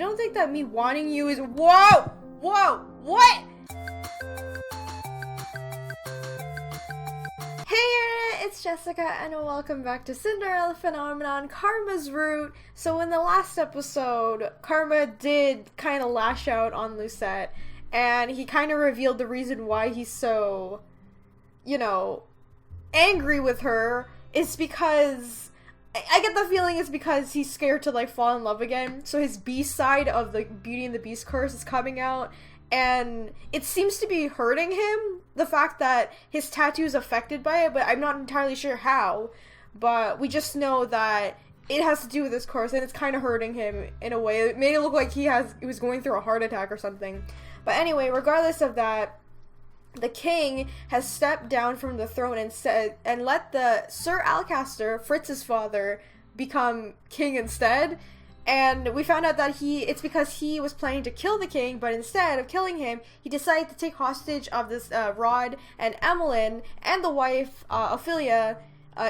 don't think that me wanting you is- Whoa! Whoa! What? Hey, it's Jessica, and welcome back to Cinderella Phenomenon, Karma's Root. So in the last episode, Karma did kind of lash out on Lucette, and he kind of revealed the reason why he's so, you know, angry with her is because... I get the feeling it's because he's scared to, like, fall in love again. So his beast side of the Beauty and the Beast curse is coming out. And it seems to be hurting him, the fact that his tattoo is affected by it, but I'm not entirely sure how. But we just know that it has to do with this curse, and it's kind of hurting him in a way. It made it look like he was going through a heart attack or something. But anyway, regardless of that, the king has stepped down from the throne and let the Sir Alcaster, Fritz's father, become king instead. And we found out that it's because he was planning to kill the king, but instead of killing him, he decided to take hostage of this Rod and Emmeline and the wife Ophelia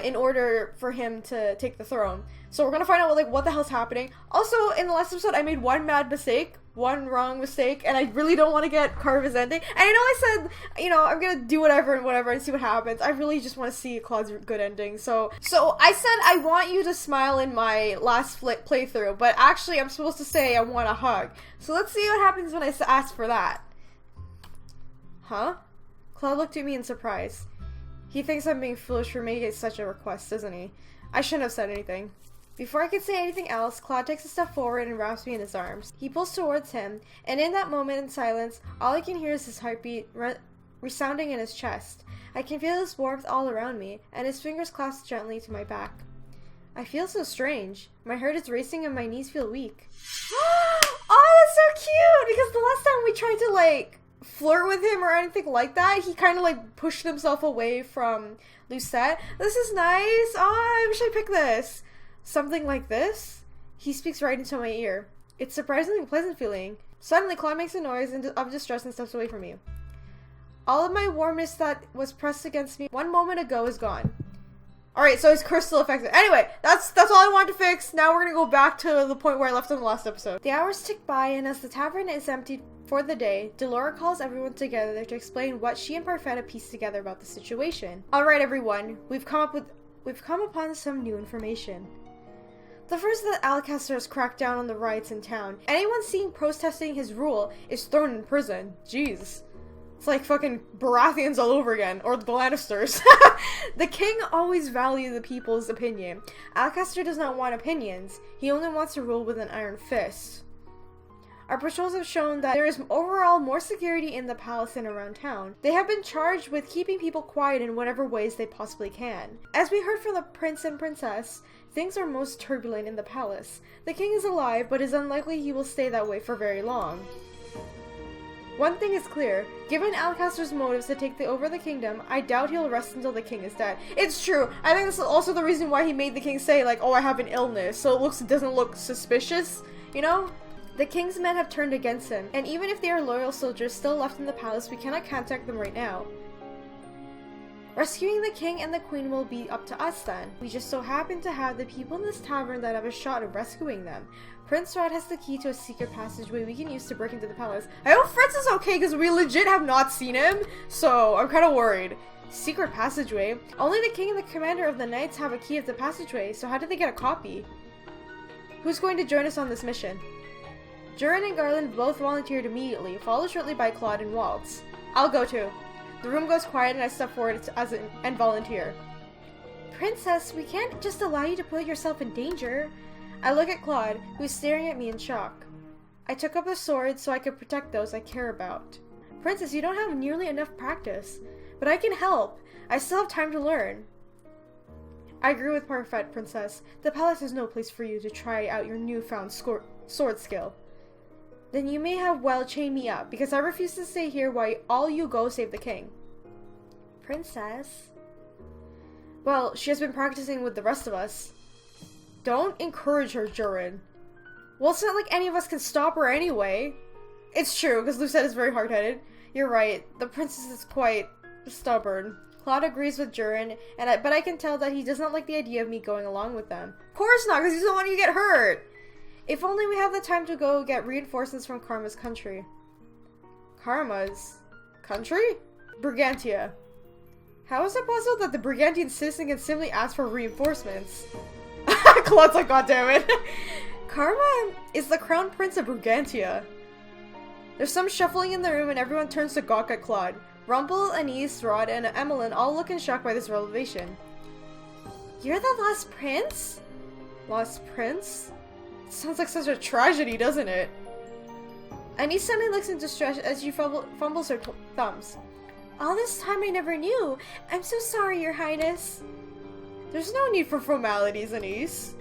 in order for him to take the throne. So we're gonna find out what the hell's happening. Also, in the last episode, I made one wrong mistake, and I really don't want to get Karma's ending. And I know I said, you know, I'm gonna do whatever and see what happens. I really just want to see Klaude's good ending. So I said I want you to smile in my last playthrough, but actually I'm supposed to say I want a hug. So let's see what happens when I ask for that. Huh? Klaude looked at me in surprise. He thinks I'm being foolish for making such a request, doesn't he? I shouldn't have said anything. Before I could say anything else, Klaude takes a step forward and wraps me in his arms. He pulls towards him, and in that moment in silence, all I can hear is his heartbeat resounding in his chest. I can feel his warmth all around me, and his fingers clasp gently to my back. I feel so strange. My heart is racing and my knees feel weak. Oh, that's so cute! Because the last time we tried to, like, flirt with him or anything like that, he kind of, like, pushed himself away from Lucette. This is nice! Oh, I wish I picked this. Something like this? He speaks right into my ear. It's surprisingly pleasant feeling. Suddenly, Klaude makes a noise of distress and steps away from me. All of my warmness that was pressed against me 1 moment ago is gone. Alright, so his curse still affects it. Anyway, that's all I wanted to fix. Now we're gonna go back to the point where I left in the last episode. The hours tick by, and as the tavern is emptied for the day, Delora calls everyone together to explain what she and Parfetta pieced together about the situation. Alright everyone, we've come upon some new information. The first is that Alcaster has cracked down on the riots in town. Anyone seen protesting his rule is thrown in prison. Jeez. It's like fucking Baratheons all over again. Or the Lannisters. The king always values the people's opinion. Alcaster does not want opinions. He only wants to rule with an iron fist. Our patrols have shown that there is overall more security in the palace and around town. They have been charged with keeping people quiet in whatever ways they possibly can. As we heard from the prince and princess, things are most turbulent in the palace. The king is alive, but it's unlikely he will stay that way for very long. One thing is clear, given Alcaster's motives to take over the kingdom, I doubt he'll rest until the king is dead. It's true. I think this is also the reason why he made the king say, like, oh, I have an illness, so it doesn't look suspicious, you know? The king's men have turned against him, and even if they are loyal soldiers still left in the palace, we cannot contact them right now. Rescuing the king and the queen will be up to us then. We just so happen to have the people in this tavern that have a shot of rescuing them. Prince Rod has the key to a secret passageway we can use to break into the palace. I hope Fritz is okay because we legit have not seen him, so I'm kind of worried. Secret passageway? Only the king and the commander of the knights have a key of the passageway, so how did they get a copy? Who's going to join us on this mission? Durin and Garland both volunteered immediately, followed shortly by Klaude and Waltz. I'll go too. The room goes quiet and I step forward and volunteer. Princess, we can't just allow you to put yourself in danger. I look at Klaude, who's staring at me in shock. I took up the sword so I could protect those I care about. Princess, you don't have nearly enough practice. But I can help. I still have time to learn. I agree with Parfait, Princess. The palace is no place for you to try out your newfound sword skill. Then you may have well chain me up, because I refuse to stay here while all you go save the king. Princess? Well, she has been practicing with the rest of us. Don't encourage her, Durin. Well, it's not like any of us can stop her anyway. It's true, because Lucette is very hard-headed. You're right, the princess is quite stubborn. Klaude agrees with Durin, but I can tell that he does not like the idea of me going along with them. Of course not, because he doesn't want you to get hurt. If only we have the time to go get reinforcements from Karma's country. Karma's country? Brigantia. How is it possible that the Brigantian citizen can simply ask for reinforcements? Klaude's like, God damn it. Karma is the crown prince of Brigantia. There's some shuffling in the room and everyone turns to gawk at Klaude. Rumple, Anise, Rod, and Emmeline all look in shock by this revelation. You're the lost prince? Lost prince? Sounds like such a tragedy, doesn't it? Anise suddenly looks in distress as she fumbles her thumbs. All this time I never knew. I'm so sorry, Your Highness. There's no need for formalities, Anise.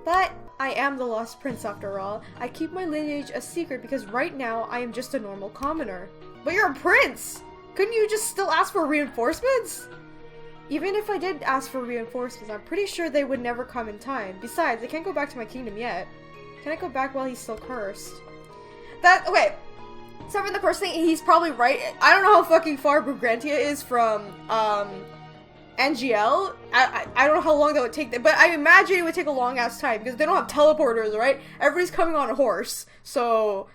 But I am the lost prince after all. I keep my lineage a secret because right now I am just a normal commoner. But you're a prince! Couldn't you just still ask for reinforcements? Even if I did ask for reinforcements, I'm pretty sure they would never come in time. Besides, I can't go back to my kingdom yet. Can I go back while he's still cursed? Okay. Except for the curse thing, he's probably right. I don't know how fucking far Brigantia is from, Angielle. I don't know how long that would take, but I imagine it would take a long ass time because they don't have teleporters, right? Everybody's coming on a horse, so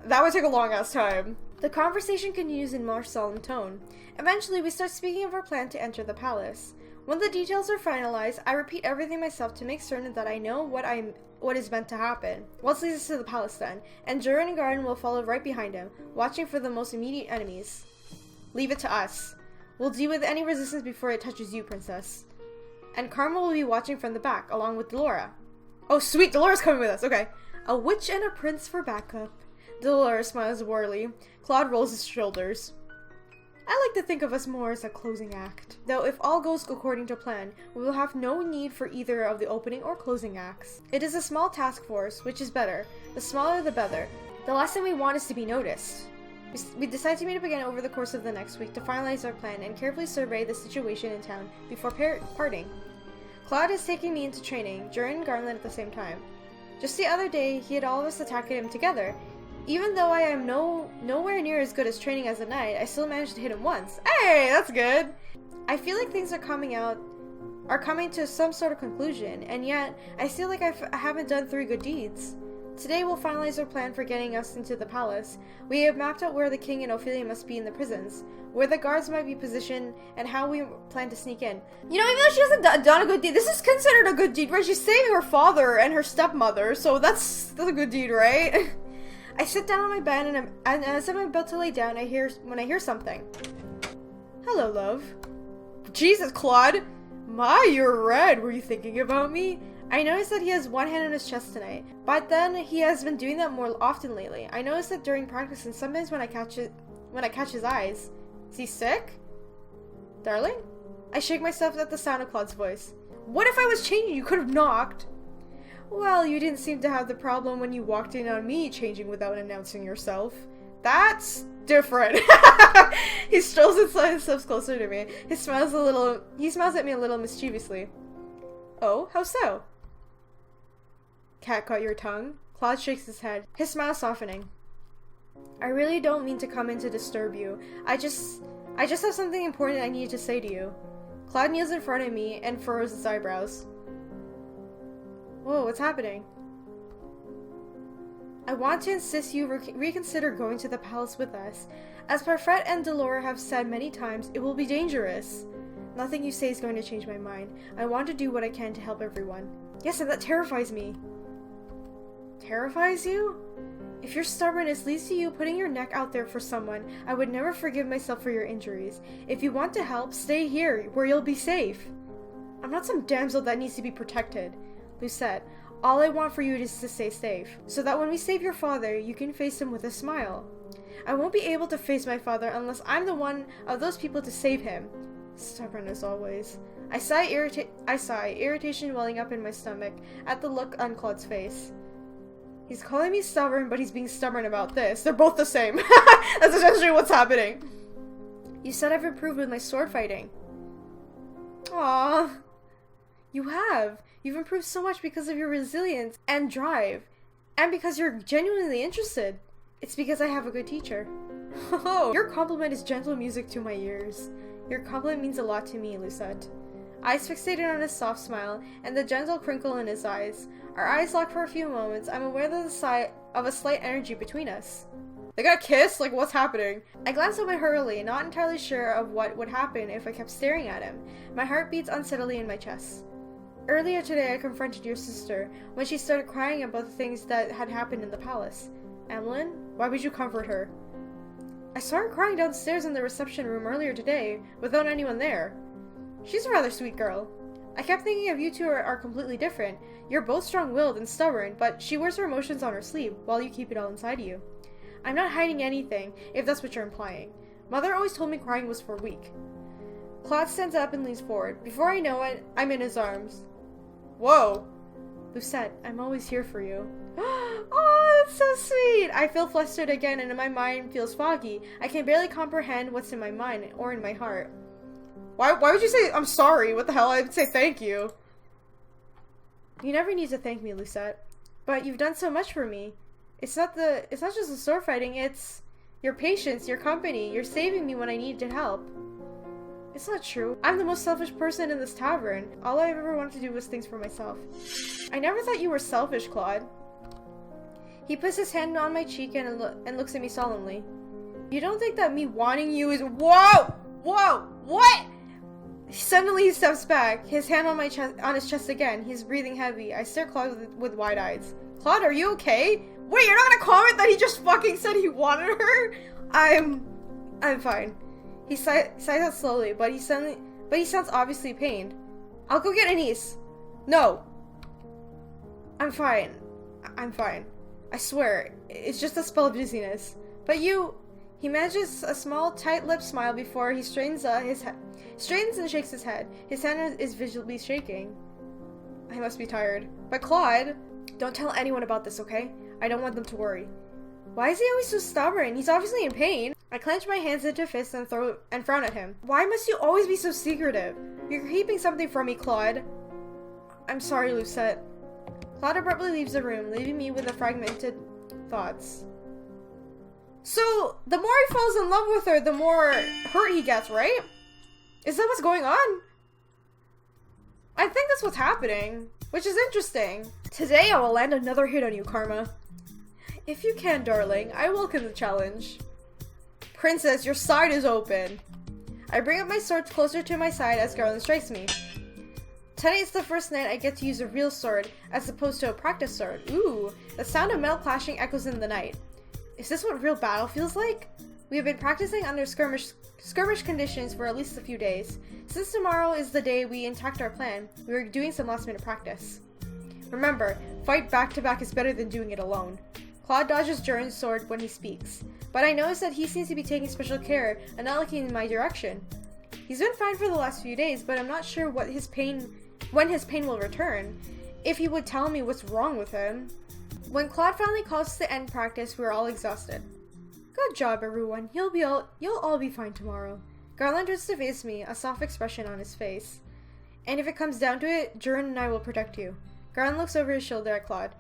that would take a long ass time. The conversation continues in more solemn tone. Eventually, we start speaking of our plan to enter the palace. When the details are finalized, I repeat everything myself to make certain that I know what is meant to happen. Let's lead us to the palace then, and Durin and Garden will follow right behind him, watching for the most immediate enemies. Leave it to us. We'll deal with any resistance before it touches you, Princess. And Karma will be watching from the back, along with Delora. Oh sweet, Delora's coming with us, okay. A witch and a prince for backup. Delora smiles warily. Klaude rolls his shoulders. I like to think of us more as a closing act. Though if all goes according to plan, we will have no need for either of the opening or closing acts. It is a small task force, which is better. The smaller the better. The last thing we want is to be noticed. We decide to meet up again over the course of the next week to finalize our plan and carefully survey the situation in town before parting. Klaude is taking me into training, Durin and Garland at the same time. Just the other day, he had all of us attacking him together. Even though I am nowhere near as good as training as a knight, I still managed to hit him once. Hey, that's good! I feel like things are coming to some sort of conclusion, and yet, I feel like I haven't done 3 good deeds. Today we'll finalize our plan for getting us into the palace. We have mapped out where the king and Ophelia must be in the prisons, where the guards might be positioned, and how we plan to sneak in. You know, even though she hasn't done a good deed, this is considered a good deed, right? She's saving her father and her stepmother, so that's a good deed, right? I sit down on my bed and as I'm about to lay down, I hear something. Hello, love. Jesus, Klaude. My, you're red. Were you thinking about me? I noticed that he has one hand on his chest tonight, but then he has been doing that more often lately. I noticed that during practice and sometimes when I catch his eyes. Is he sick? Darling? I shake myself at the sound of Klaude's voice. What if I was changing? You could have knocked. Well, you didn't seem to have the problem when you walked in on me changing without announcing yourself. That's different. He strolls inside and steps closer to me. He smiles at me a little mischievously. Oh, how so? Cat caught your tongue? Klaude shakes his head, his smile softening. I really don't mean to come in to disturb you. I just have something important I need to say to you. Klaude kneels in front of me and furrows his eyebrows. Whoa, what's happening? I want to insist you reconsider going to the palace with us. As Parfait and Delora have said many times, it will be dangerous. Nothing you say is going to change my mind. I want to do what I can to help everyone. Yes, and that terrifies me. Terrifies you? If your stubbornness leads to you putting your neck out there for someone, I would never forgive myself for your injuries. If you want to help, stay here, where you'll be safe. I'm not some damsel that needs to be protected. Lucette, all I want for you is to stay safe, so that when we save your father, you can face him with a smile. I won't be able to face my father unless I'm the one of those people to save him. Stubborn as always. I sigh, irritation welling up in my stomach at the look on Klaude's face. He's calling me stubborn, but he's being stubborn about this. They're both the same. That's essentially what's happening. You said I've improved with my sword fighting. Aww. You have. You've improved so much because of your resilience and drive. And because you're genuinely interested. It's because I have a good teacher. Oh, your compliment is gentle music to my ears. Your compliment means a lot to me, Lucette. eyes fixated on his soft smile and the gentle crinkle in his eyes. Our eyes lock for a few moments. I'm aware of a slight energy between us. They got kissed? Like, what's happening? I glance away hurriedly, not entirely sure of what would happen if I kept staring at him. My heart beats unsteadily in my chest. Earlier today, I confronted your sister when she started crying about the things that had happened in the palace. Emmeline, why would you comfort her? I saw her crying downstairs in the reception room earlier today, without anyone there. She's a rather sweet girl. I kept thinking of you two are completely different. You're both strong-willed and stubborn, but she wears her emotions on her sleeve, while you keep it all inside you. I'm not hiding anything, if that's what you're implying. Mother always told me crying was for weak. Klaude stands up and leans forward. Before I know it, I'm in his arms. Whoa! Lucette, I'm always here for you. Oh, that's so sweet! I feel flustered again and my mind feels foggy. I can barely comprehend what's in my mind or in my heart. Why would you say I'm sorry? What the hell? I'd say thank you. You never need to thank me, Lucette. But you've done so much for me. It's not just the sword fighting, it's your patience, your company, you're saving me when I needed help. It's not true. I'm the most selfish person in this tavern. All I ever wanted to do was things for myself. I never thought you were selfish, Klaude. He puts his hand on my cheek and looks at me solemnly. You don't think that me wanting you is— Whoa! Whoa! What? Suddenly he steps back, his hand on his chest again. He's breathing heavy. I stare at Klaude with wide eyes. Klaude, are you okay? Wait, you're not gonna comment that he just fucking said he wanted her? I'm fine. He sighs out slowly, but he sounds obviously pained. I'll go get Anise. No. I'm fine. I'm fine. I swear, it's just a spell of dizziness. But you— He manages a small, tight-lipped smile before he straightens and shakes his head. His hand is visibly shaking. I must be tired. But Klaude, don't tell anyone about this, okay? I don't want them to worry. Why is he always so stubborn? He's obviously in pain. I clench my hands into fists and frown at him. Why must you always be so secretive? You're keeping something from me, Klaude. I'm sorry, Lucette. Klaude abruptly leaves the room, leaving me with fragmented thoughts. So, the more he falls in love with her, the more hurt he gets, right? Is that what's going on? I think that's what's happening, which is interesting. Today I will land another hit on you, Karma. If you can, darling, I welcome the challenge. Princess, your side is open. I bring up my sword closer to my side as Garland strikes me. Tonight's the first night I get to use a real sword, as opposed to a practice sword. Ooh, the sound of metal clashing echoes in the night. Is this what real battle feels like? We have been practicing under skirmish conditions for at least a few days. Since tomorrow is the day we enact our plan, we are doing some last minute practice. Remember, fight back to back is better than doing it alone. Klaude dodges Jern's sword when he speaks, but I notice that he seems to be taking special care and not looking in my direction. He's been fine for the last few days, but I'm not sure when his pain will return. If he would tell me what's wrong with him. When Klaude finally calls us to end practice, we're all exhausted. Good job, everyone. You'll all be fine tomorrow. Garland turns to face me, a soft expression on his face. And if it comes down to it, Jern and I will protect you. Garland looks over his shoulder at Klaude.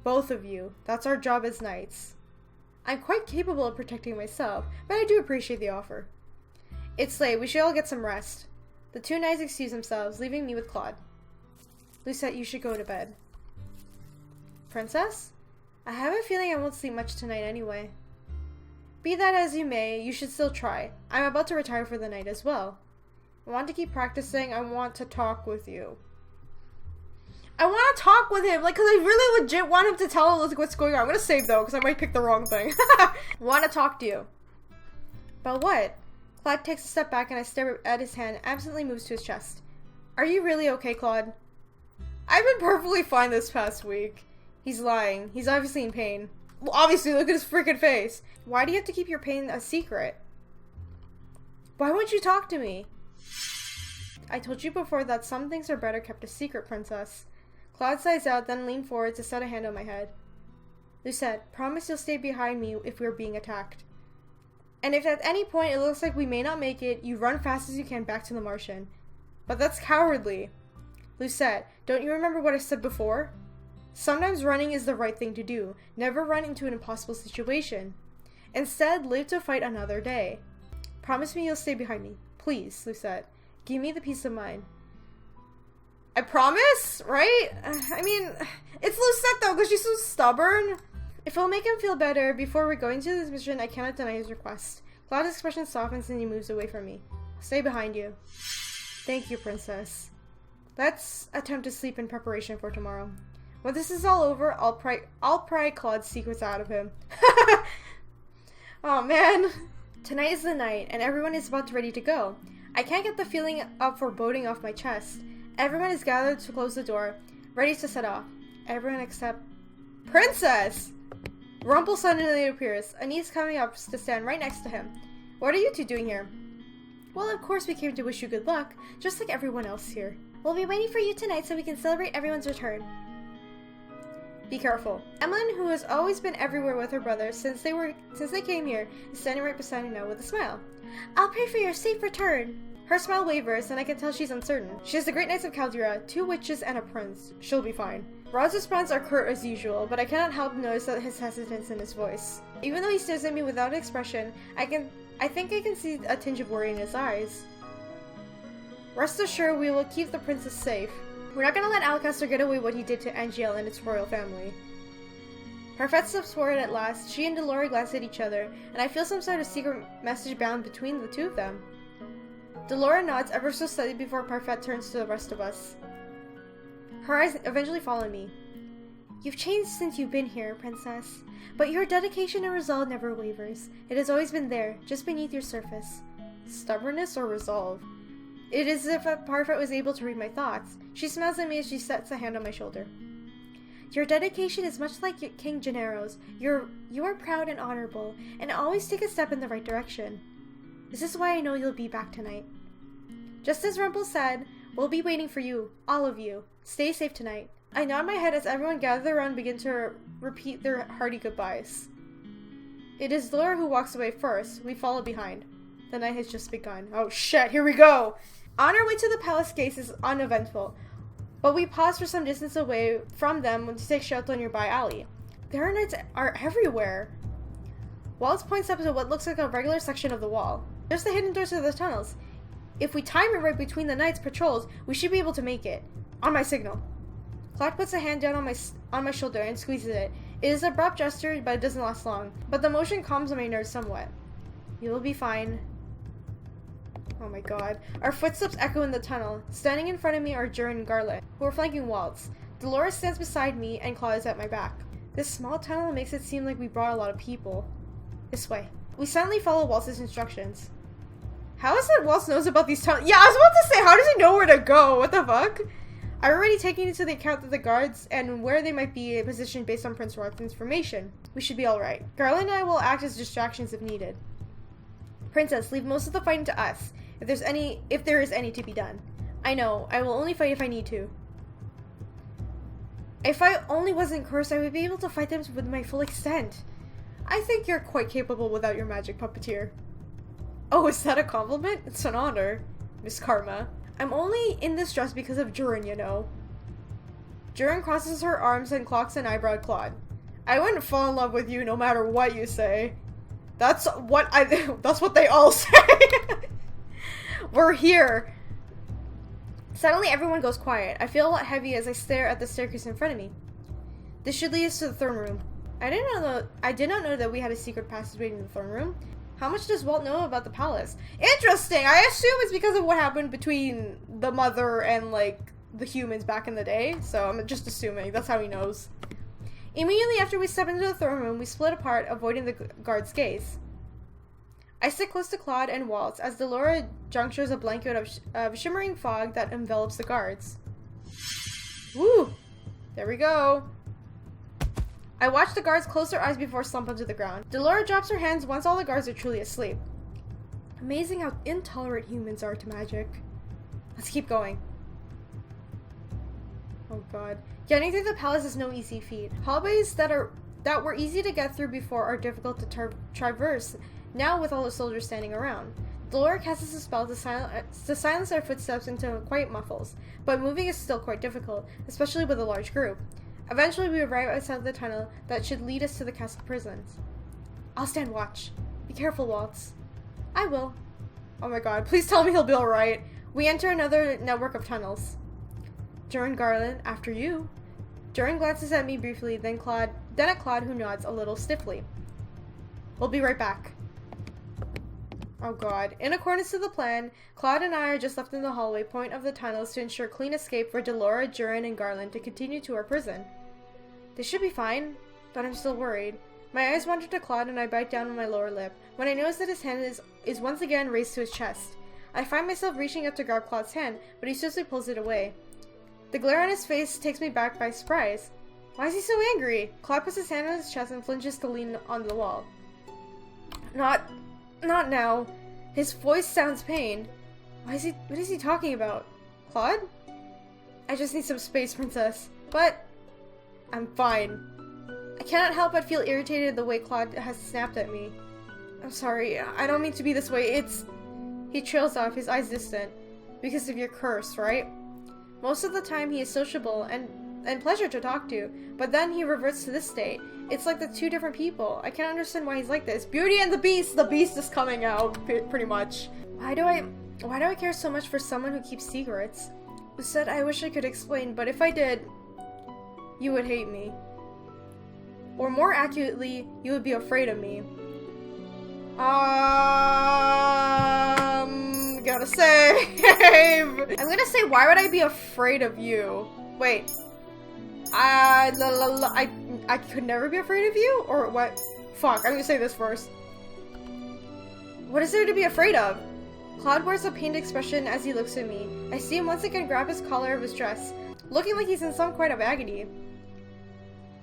Both of you. That's our job as knights. I'm quite capable of protecting myself, but I do appreciate the offer. It's late. We should all get some rest. The two knights excuse themselves, leaving me with Klaude. Lucette, you should go to bed. Princess? I have a feeling I won't sleep much tonight anyway. Be that as you may, you should still try. I'm about to retire for the night as well. I want to keep practicing. I want to talk with you. I want to talk with him, because I really legit want him to tell us what's going on. I'm going to save, though, because I might pick the wrong thing. Want to talk to you. About what? Klaude takes a step back and I stare at his hand, absently moves to his chest. Are you really okay, Klaude? I've been perfectly fine this past week. He's lying. He's obviously in pain. Well, obviously, look at his freaking face. Why do you have to keep your pain a secret? Why won't you talk to me? I told you before that some things are better kept a secret, Princess. Klaude sighs out, then leaned forward to set a hand on my head. Lucette, promise you'll stay behind me if we're being attacked. And if at any point it looks like we may not make it, you run fast as you can back to the Martian. But that's cowardly. Lucette, don't you remember what I said before? Sometimes running is the right thing to do. Never run into an impossible situation. Instead, live to fight another day. Promise me you'll stay behind me. Please, Lucette. Give me the peace of mind. I promise, right? I mean, it's Lucette though, because she's so stubborn. If it'll make him feel better, before we go into this mission, I cannot deny his request. Klaude's expression softens and he moves away from me. I'll stay behind you. Thank you, princess. Let's attempt to sleep in preparation for tomorrow. When this is all over, I'll pry Klaude's secrets out of him. Oh man. Tonight is the night, and everyone is about ready to go. I can't get the feeling of foreboding off my chest. Everyone is gathered to close the door, ready to set off. Everyone except Princess! Rumple suddenly appears. Annie's coming up to stand right next to him. What are you two doing here? Well, of course we came to wish you good luck, just like everyone else here. We'll be waiting for you tonight so we can celebrate everyone's return. Be careful. Emmeline, who has always been everywhere with her brother since they came here, is standing right beside me now with a smile. I'll pray for your safe return. Her smile wavers, and I can tell she's uncertain. She has the Great Knights of Caldera, 2 witches, and a prince. She'll be fine. Rod's response are curt as usual, but I cannot help notice that his hesitance in his voice. Even though he stares at me without expression, I think I can see a tinge of worry in his eyes. Rest assured, we will keep the princess safe. We're not gonna let Alcaster get away what he did to Angielle and its royal family. Parfait steps forward at last. She and Delora glance at each other, and I feel some sort of secret message bound between the two of them. Delora nods ever so slightly before Parfait turns to the rest of us. Her eyes eventually follow me. You've changed since you've been here, princess, but your dedication and resolve never wavers. It has always been there, just beneath your surface. Stubbornness or resolve? It is as if Parfait was able to read my thoughts. She smiles at me as she sets a hand on my shoulder. Your dedication is much like King Gennaro's. You are proud and honorable, and always take a step in the right direction. This is why I know you'll be back tonight. Just as Rumple said, we'll be waiting for you, all of you. Stay safe tonight. I nod my head as everyone gathers around and begin to repeat their hearty goodbyes. It is Delora who walks away first. We follow behind. The night has just begun. Oh shit, here we go! On our way to the palace gates is uneventful, but we pause for some distance away from them to take shelter in a nearby alley. Their knights are everywhere. Waltz points up to what looks like a regular section of the wall. There's the hidden doors to the tunnels. If we time it right between the knights' patrols, we should be able to make it. On my signal. Klaude puts a hand down on my shoulder and squeezes it. It is an abrupt gesture, but it doesn't last long. But the motion calms my nerves somewhat. You will be fine. Oh my god. Our footsteps echo in the tunnel. Standing in front of me are Jern and Garland, who are flanking Waltz. Dolores stands beside me, and Klaude is at my back. This small tunnel makes it seem like we brought a lot of people. This way. We silently follow Waltz's instructions. How is it Waltz knows about these tunnels? Yeah, I was about to say, how does he know where to go? What the fuck? I'm already taking into the account of the guards and where they might be positioned based on Prince Rod's information. We should be alright. Garland and I will act as distractions if needed. Princess, leave most of the fighting to us, if there is any to be done. I know, I will only fight if I need to. If I only wasn't cursed, I would be able to fight them with my full extent. I think you're quite capable without your magic puppeteer. Oh, is that a compliment? It's an honor, Miss Karma. I'm only in this dress because of Jern, you know. Jern crosses her arms and clocks an eyebrow at Klaude. I wouldn't fall in love with you no matter what you say. That's what they all say. We're here. Suddenly everyone goes quiet. I feel a lot heavy as I stare at the staircase in front of me. This should lead us to the throne room. I did not know that we had a secret passageway in the throne room. How much does Walt know about the palace? Interesting! I assume it's because of what happened between the mother and, like, the humans back in the day. So I'm just assuming. That's how he knows. Immediately after we step into the throne room, we split apart, avoiding the guard's gaze. I sit close to Klaude and Waltz as Delora junctures a blanket of shimmering fog that envelops the guards. Woo! There we go. I watch the guards close their eyes before slump onto the ground. Delora drops her hands once all the guards are truly asleep. Amazing how intolerant humans are to magic. Let's keep going. Oh god. Getting through the palace is no easy feat. Hallways that were easy to get through before are difficult to traverse, now with all the soldiers standing around. Delora casts a spell to silence our footsteps into quiet muffles, but moving is still quite difficult, especially with a large group. Eventually, we arrive outside the tunnel that should lead us to the castle prisons. I'll stand watch. Be careful, Waltz. I will. Oh my god, please tell me he'll be alright. We enter another network of tunnels. Durin, Garland, after you. Durin glances at me briefly, then at Klaude, who nods a little stiffly. We'll be right back. Oh god. In accordance to the plan, Klaude and I are just left in the hallway point of the tunnels to ensure clean escape for Delora, Durin, and Garland to continue to our prison. They should be fine, but I'm still worried. My eyes wander to Klaude and I bite down on my lower lip when I notice that his hand is once again raised to his chest. I find myself reaching up to grab Claude's hand, but he swiftly pulls it away. The glare on his face takes me back by surprise. Why is he so angry? Klaude puts his hand on his chest and flinches to lean on the wall. Not now. His voice sounds pained. What is he talking about? Klaude? I just need some space, princess. But I'm fine. I cannot help but feel irritated the way Klaude has snapped at me. I'm sorry, I don't mean to be this way. He trails off, his eyes distant. Because of your curse, right? Most of the time he is sociable and pleasure to talk to, but then he reverts to this state. It's like the two different people. I can't understand why he's like this. Beauty and the Beast is coming out, pretty much. Why do I care so much for someone who keeps secrets? Lucette, I wish I could explain, but if I did, you would hate me. Or more accurately, you would be afraid of me. Gotta save. I'm gonna say, why would I be afraid of you? Wait. I could never be afraid of you? Or what? Fuck, I'm gonna say this first. What is there to be afraid of? Klaude wears a pained expression as he looks at me. I see him once again grab his collar of his dress, looking like he's in some kind of agony.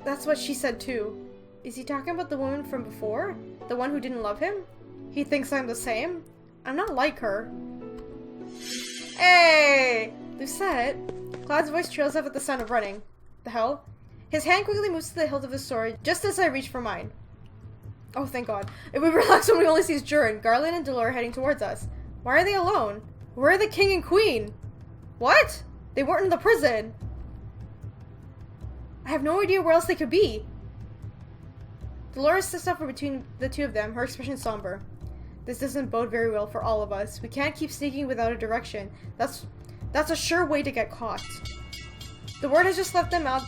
That's what she said too. Is he talking about the woman from before? The one who didn't love him? He thinks I'm the same? I'm not like her. Hey! Lucette! Klaude's voice trails off at the sound of running. The hell? His hand quickly moves to the hilt of his sword, just as I reach for mine. Oh, thank god. If we relax when we only see Durin, Garland, and Delora heading towards us. Why are they alone? Where are the king and queen? What? They weren't in the prison. I have no idea where else they could be. Delora steps up from between the two of them, her expression somber. This doesn't bode very well for all of us. We can't keep sneaking without a direction. That's a sure way to get caught. The word has just left them out.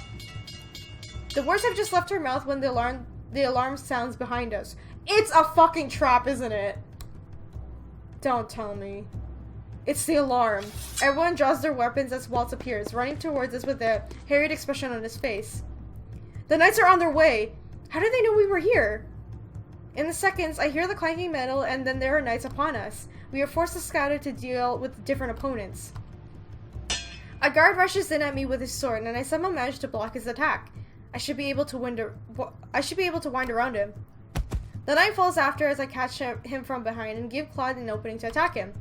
The words have just left her mouth when the alarm sounds behind us. It's a fucking trap, isn't it? Don't tell me. It's the alarm. Everyone draws their weapons as Waltz appears, running towards us with a harried expression on his face. The knights are on their way. How did they know we were here? In the seconds, I hear the clanking metal, and then there are knights upon us. We are forced to scatter to deal with different opponents. A guard rushes in at me with his sword, and I somehow manage to block his attack. I should be able to wind around him. The knight falls after as I catch him from behind and give Klaude an opening to attack him.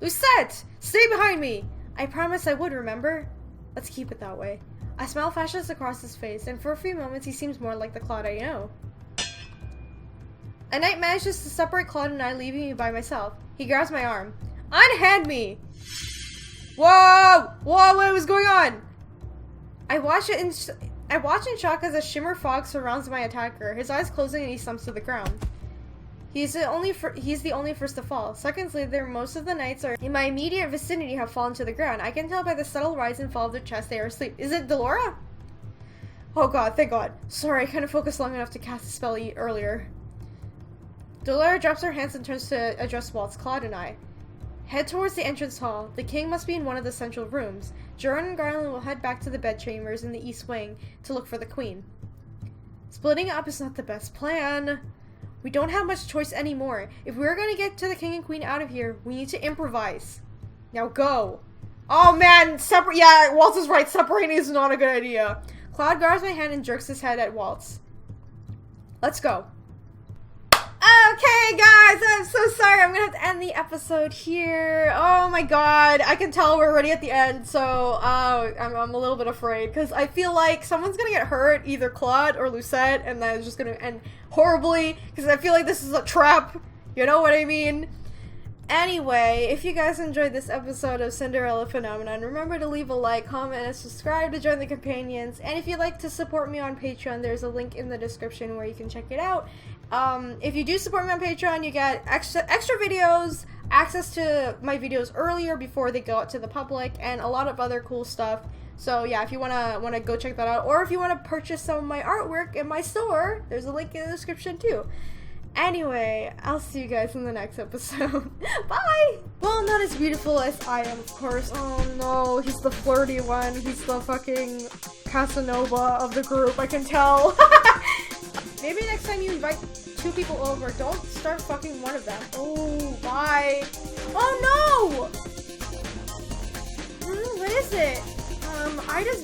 Lucette! Stay behind me! I promised I would, remember? Let's keep it that way. A smile flashes across his face, and for a few moments he seems more like the Klaude I know. A knight manages to separate Klaude and I, leaving me by myself. He grabs my arm. Unhand me! Whoa! Whoa, what was going on? I watch in shock as a shimmer fog surrounds my attacker, his eyes closing and he slumps to the ground. He's the only first to fall. Seconds later, most of the knights are in my immediate vicinity have fallen to the ground. I can tell by the subtle rise and fall of their chest they are asleep. Is it Delora? Oh god, thank god. Sorry, I couldn't focus long enough to cast a spell earlier. Delora drops her hands and turns to address Waltz, Klaude, and I. Head towards the entrance hall. The king must be in one of the central rooms. Durin and Garland will head back to the bedchambers in the east wing to look for the queen. Splitting up is not the best plan. We don't have much choice anymore. If we're gonna get to the king and queen out of here, we need to improvise. Now go. Oh man, yeah, Waltz is right. Separating is not a good idea. Klaude grabs my hand and jerks his head at Waltz. Let's go. Okay, guys, I'm so sorry. I'm gonna have to end the episode here. Oh my god, I can tell we're already at the end, so I'm a little bit afraid because I feel like someone's gonna get hurt, either Klaude or Lucette, and that is just gonna end horribly because I feel like this is a trap. You know what I mean? Anyway, if you guys enjoyed this episode of Cinderella Phenomenon, remember to leave a like, comment, and subscribe to join the companions. And if you'd like to support me on Patreon, there's a link in the description where you can check it out. If you do support me on Patreon, you get extra videos, access to my videos earlier before they go out to the public, and a lot of other cool stuff. So yeah, if you wanna go check that out, or if you wanna purchase some of my artwork in my store, there's a link in the description too. Anyway, I'll see you guys in the next episode. Bye! Well, not as beautiful as I am, of course. Oh no, he's the flirty one. He's the fucking Casanova of the group, I can tell. Maybe next time you invite 2 people over, don't start fucking one of them. Oh, bye. Oh no! What is it? I just